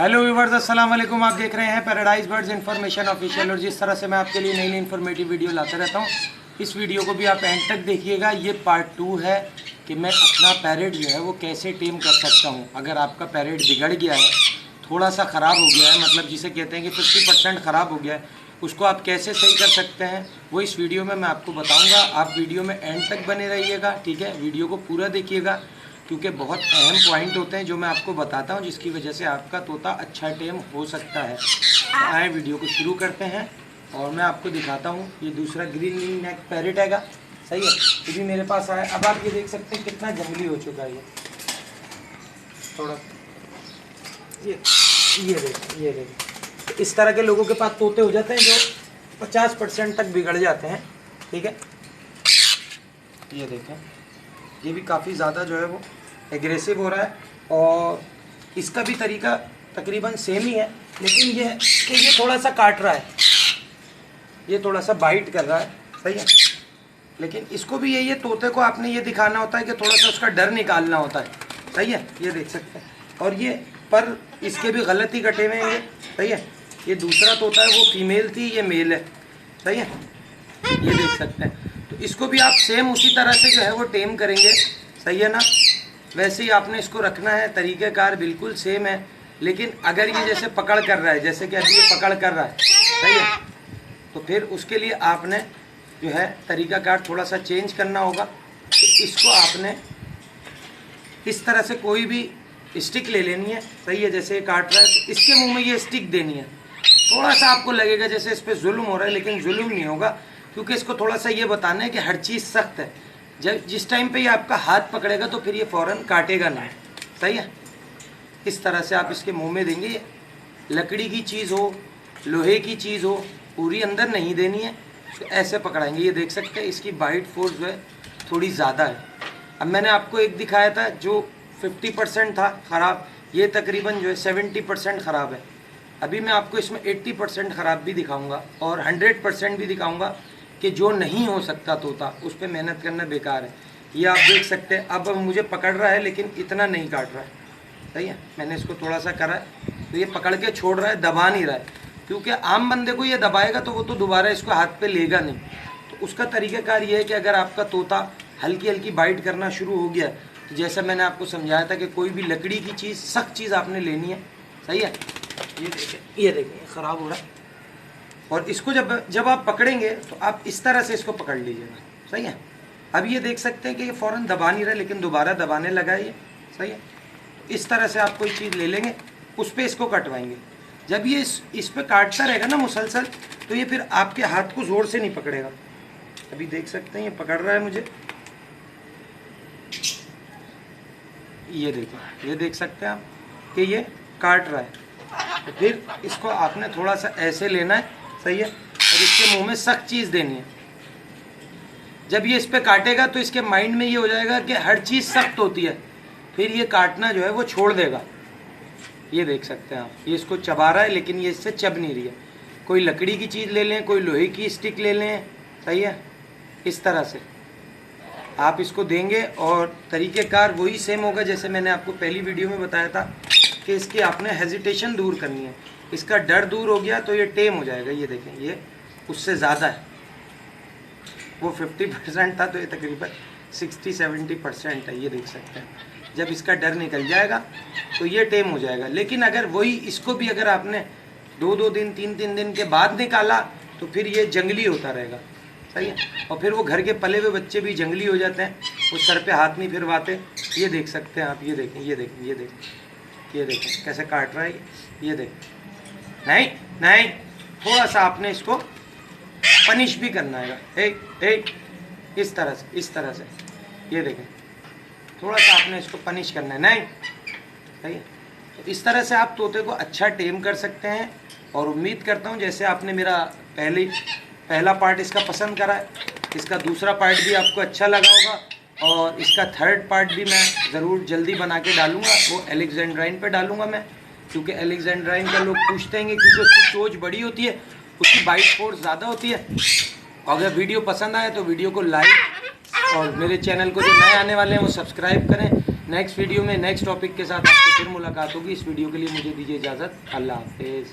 Hello viewers, अस्सलाम वालेकुम। आप देख रहे हैं पैराडाइज बर्ड्स इन्फॉर्मेशन ऑफिशियल। और जिस तरह से मैं आपके लिए नई नई इन्फॉर्मेटिव वीडियो लाता रहता हूँ, इस वीडियो को भी आप एंड तक देखिएगा। ये पार्ट 2 है कि मैं अपना पैरेट जो है वो कैसे टेम कर सकता हूँ। अगर आपका पैरेट बिगड़ गया है, थोड़ा सा ख़राब हो गया है, मतलब जिसे कहते हैं कि 50% ख़राब हो गया है, उसको आप कैसे सही कर सकते हैं वो इस वीडियो में मैं आपको बताऊँगा। आप वीडियो में एंड तक बने रहिएगा, ठीक है। वीडियो को पूरा देखिएगा क्योंकि बहुत अहम पॉइंट होते हैं जो मैं आपको बताता हूं, जिसकी वजह से आपका तोता अच्छा टेम हो सकता है। तो आए वीडियो को शुरू करते हैं और मैं आपको दिखाता हूं। ये दूसरा ग्रीन नेक पैरेट हैगा, सही है। ये भी मेरे पास आया। अब आप ये देख सकते हैं कितना जंगली हो चुका है ये थोड़ा। ये देख, इस तरह के लोगों के पास तोते हो जाते हैं जो 50% तक बिगड़ जाते हैं, ठीक है। ये देखें, ये भी काफ़ी ज़्यादा जो है वो एग्रेसिव हो रहा है और इसका भी तरीका तकरीबन सेम ही है, लेकिन ये है कि ये थोड़ा सा काट रहा है, ये थोड़ा सा बाइट कर रहा है, सही है। लेकिन इसको भी यही है, तोते को आपने ये दिखाना होता है कि थोड़ा सा उसका डर निकालना होता है, सही है। ये देख सकते हैं। और ये पर इसके भी गलत ही कटे हुए हैं ये, सही है। ये दूसरा तोता है वो फीमेल थी, ये मेल है, सही है। ये देख सकते हैं। तो इसको भी आप सेम उसी तरह से जो है वो टेम करेंगे, सही है ना। वैसे ही आपने इसको रखना है, तरीक़ेकार बिल्कुल सेम है। लेकिन अगर ये जैसे पकड़ कर रहा है, जैसे कि अभी ये पकड़ कर रहा है, सही है, तो फिर उसके लिए आपने जो है तरीक़ाकार थोड़ा सा चेंज करना होगा। तो इसको आपने इस तरह से कोई भी स्टिक ले लेनी है, सही है। जैसे ये काट रहा है तो इसके मुँह में ये स्टिक देनी है। थोड़ा सा आपको लगेगा जैसे इस पर जुल्म हो रहा है, लेकिन जुल्म नहीं होगा, क्योंकि इसको थोड़ा सा ये बताना है कि हर चीज़ सख्त है। जब जिस टाइम पे ये आपका हाथ पकड़ेगा तो फिर ये फ़ौरन काटेगा ना, सही है। इस तरह से आप इसके मुंह में देंगे। लकड़ी की चीज़ हो, लोहे की चीज़ हो, पूरी अंदर नहीं देनी है, तो ऐसे पकड़ाएंगे। ये देख सकते हैं इसकी बाइट फोर्स जो है थोड़ी ज़्यादा है। अब मैंने आपको एक दिखाया था जो 50% था ख़राब, ये तकरीबन जो है 70% ख़राब है। अभी मैं आपको इसमें 80% ख़राब भी दिखाऊंगा और 100% भी दिखाऊंगा कि जो नहीं हो सकता तोता, उस पर मेहनत करना बेकार है। ये आप देख सकते हैं। अब मुझे पकड़ रहा है लेकिन इतना नहीं काट रहा है, सही है। मैंने इसको थोड़ा सा करा है तो ये पकड़ के छोड़ रहा है, दबा नहीं रहा है। क्योंकि आम बंदे को ये दबाएगा तो वो तो दोबारा इसको हाथ पे लेगा नहीं। तो उसका तरीक़ाकार ये है कि अगर आपका तोता हल्की हल्की बाइट करना शुरू हो गया, तो जैसा मैंने आपको समझाया था कि कोई भी लकड़ी की चीज़, सख्त चीज़ आपने लेनी है, सही है। ये देखें ख़राब हो रहा है। और इसको जब आप पकड़ेंगे तो आप इस तरह से इसको पकड़ लीजिएगा, सही है। अब ये देख सकते हैं कि ये फ़ौरन दबा नहीं रहा, लेकिन दोबारा दबाने लगा है ये, सही है। तो इस तरह से आप कोई चीज़ ले लेंगे, उस पर इसको कटवाएंगे। जब ये इस पर काटता रहेगा ना मुसलसल, तो ये फिर आपके हाथ को ज़ोर से नहीं पकड़ेगा। अभी देख सकते हैं ये पकड़ रहा है मुझे, ये देखिए, ये देख सकते हैं आप कि ये काट रहा है। तो फिर इसको आपने थोड़ा सा ऐसे लेना है, सही है। और इसके मुंह में सख्त चीज़ देनी है। जब ये इस पे काटेगा तो इसके माइंड में ये हो जाएगा कि हर चीज़ सख्त होती है, फिर ये काटना जो है वो छोड़ देगा। ये देख सकते हैं आप, ये इसको चबा रहा है लेकिन ये इससे चब नहीं रही है। कोई लकड़ी की चीज़ ले लें, कोई लोहे की स्टिक ले लें, सही है। इस तरह से आप इसको देंगे और तरीक़ेकार वही सेम होगा जैसे मैंने आपको पहली वीडियो में बताया था कि इसकी आपने हेजिटेशन दूर करनी है। इसका डर दूर हो गया तो ये टेम हो जाएगा। ये देखें, ये उससे ज़्यादा है। वो 50% था तो ये तकरीबन 60-70% है। ये देख सकते हैं। जब इसका डर निकल जाएगा तो ये टेम हो जाएगा। लेकिन अगर वही इसको भी अगर आपने 2-2 दिन 3-3 दिन के बाद निकाला तो फिर ये जंगली होता रहेगा, सही है। और फिर वो घर के पले हुए बच्चे भी जंगली हो जाते हैं, वो सर पे हाथ नहीं फिरवाते। ये देख सकते हैं आप, ये देखें, ये देखें, ये देखें, ये देखें कैसे काट रहा है ये देखें। नहीं नहीं, थोड़ा सा आपने इसको पनिश भी करना है। इस तरह से, इस तरह से, ये देखें, थोड़ा सा आपने इसको पनिश करना है, नहीं, सही है। तो इस तरह से आप तोते को अच्छा टेम कर सकते हैं। और उम्मीद करता हूँ जैसे आपने मेरा पहला पार्ट इसका पसंद करा है, इसका दूसरा पार्ट भी आपको अच्छा लगा होगा। और इसका थर्ड पार्ट भी मैं ज़रूर जल्दी बना के डालूँगा, वो एलेक्जेंड्राइन पे डालूँगा मैं, क्योंकि एलेक्जेंड्राइन का लोग पूछते हैं क्योंकि उसकी चोंच बड़ी होती है, उसकी बाइट फोर्स ज़्यादा होती है। अगर वीडियो पसंद आए तो वीडियो को लाइक और मेरे चैनल को जो नए आने वाले हैं वो सब्सक्राइब करें। नेक्स्ट वीडियो में नेक्स्ट टॉपिक के साथ आपको फिर मुलाकात होगी। इस वीडियो के लिए मुझे दीजिए इजाज़त। अल्लाह हाफिज़।